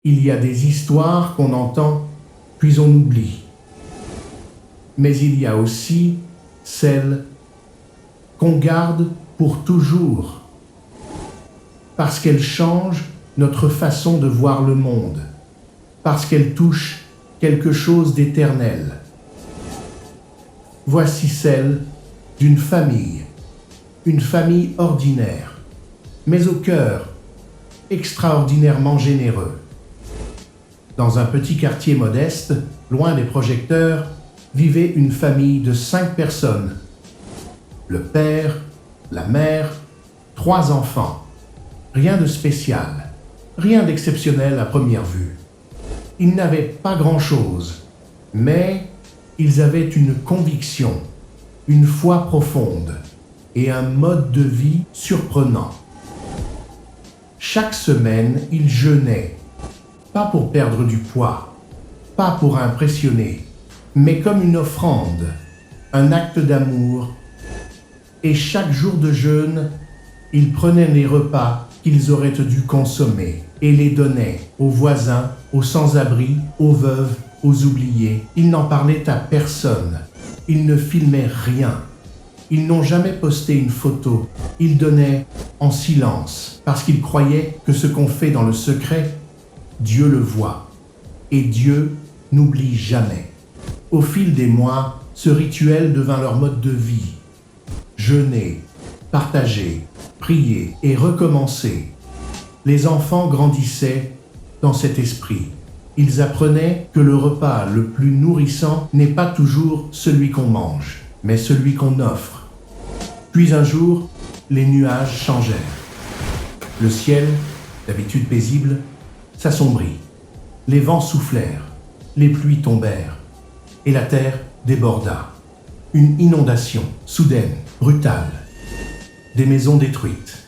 Il y a des histoires qu'on entend, puis on oublie. Mais il y a aussi celles qu'on garde pour toujours, parce qu'elles changent notre façon de voir le monde, parce qu'elles touchent quelque chose d'éternel. Voici celle d'une famille, une famille ordinaire, mais au cœur extraordinairement généreux. Dans un petit quartier modeste, loin des projecteurs, vivait une famille de 5 personnes. Le père, la mère, 3 enfants. Rien de spécial, rien d'exceptionnel à première vue. Ils n'avaient pas grand-chose, mais ils avaient une conviction, une foi profonde et un mode de vie surprenant. Chaque semaine, ils jeûnaient, pas pour perdre du poids, pas pour impressionner, mais comme une offrande, un acte d'amour. Et chaque jour de jeûne, ils prenaient les repas qu'ils auraient dû consommer et les donnaient aux voisins, aux sans-abri, aux veuves, aux oubliés. Ils n'en parlaient à personne. Ils ne filmaient rien. Ils n'ont jamais posté une photo. Ils donnaient en silence parce qu'ils croyaient que ce qu'on fait dans le secret, Dieu le voit. Et Dieu n'oublie jamais. Au fil des mois, ce rituel devint leur mode de vie. Jeûner, partager, prier et recommencer. Les enfants grandissaient dans cet esprit. Ils apprenaient que le repas le plus nourrissant n'est pas toujours celui qu'on mange, mais celui qu'on offre. Puis un jour, les nuages changèrent. Le ciel, d'habitude paisible, s'assombrit. Les vents soufflèrent, les pluies tombèrent, et la terre déborda. Une inondation, soudaine, brutale. Des maisons détruites,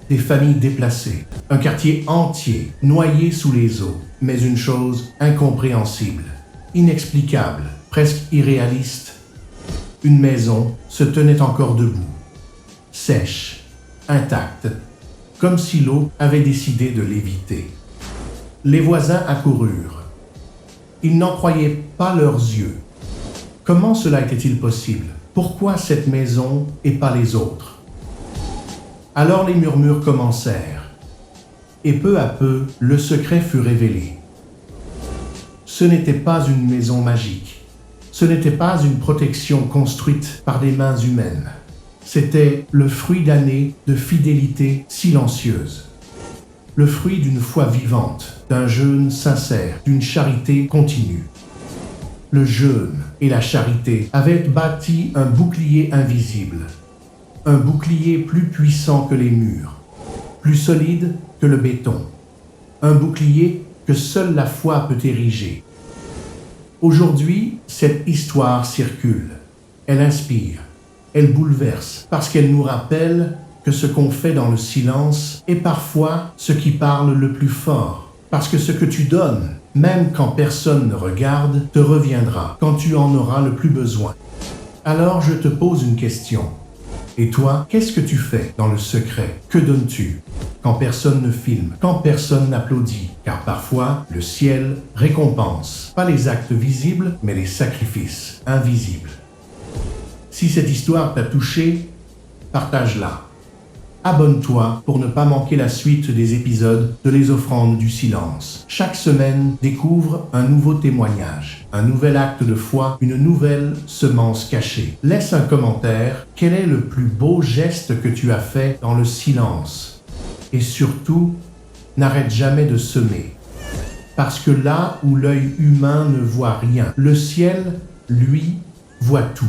des familles déplacées, un quartier entier noyé sous les eaux. Mais une chose incompréhensible, inexplicable, presque irréaliste. Une maison se tenait encore debout, sèche, intacte, comme si l'eau avait décidé de l'éviter. Les voisins accoururent. Ils n'en croyaient pas leurs yeux. Comment cela était-il possible? Pourquoi cette maison et pas les autres? Alors les murmures commencèrent. Et peu à peu, le secret fut révélé. Ce n'était pas une maison magique. Ce n'était pas une protection construite par des mains humaines. C'était le fruit d'années de fidélité silencieuse. Le fruit d'une foi vivante, d'un jeûne sincère, d'une charité continue. Le jeûne et la charité avaient bâti un bouclier invisible. Un bouclier plus puissant que les murs, plus solide que le béton. Un bouclier que seule la foi peut ériger. Aujourd'hui, cette histoire circule. Elle inspire, elle bouleverse, parce qu'elle nous rappelle que ce qu'on fait dans le silence est parfois ce qui parle le plus fort. Parce que ce que tu donnes, même quand personne ne regarde, te reviendra quand tu en auras le plus besoin. Alors je te pose une question. Et toi, qu'est-ce que tu fais dans le secret? Que donnes-tu? Quand personne ne filme, quand personne n'applaudit, car parfois, le ciel récompense, pas les actes visibles, mais les sacrifices invisibles. Si cette histoire t'a touché, partage-la. Abonne-toi pour ne pas manquer la suite des épisodes de Les Offrandes du Silence. Chaque semaine, découvre un nouveau témoignage, un nouvel acte de foi, une nouvelle semence cachée. Laisse un commentaire. Quel est le plus beau geste que tu as fait dans le silence? Et surtout, n'arrête jamais de semer. Parce que là où l'œil humain ne voit rien, le ciel, lui, voit tout.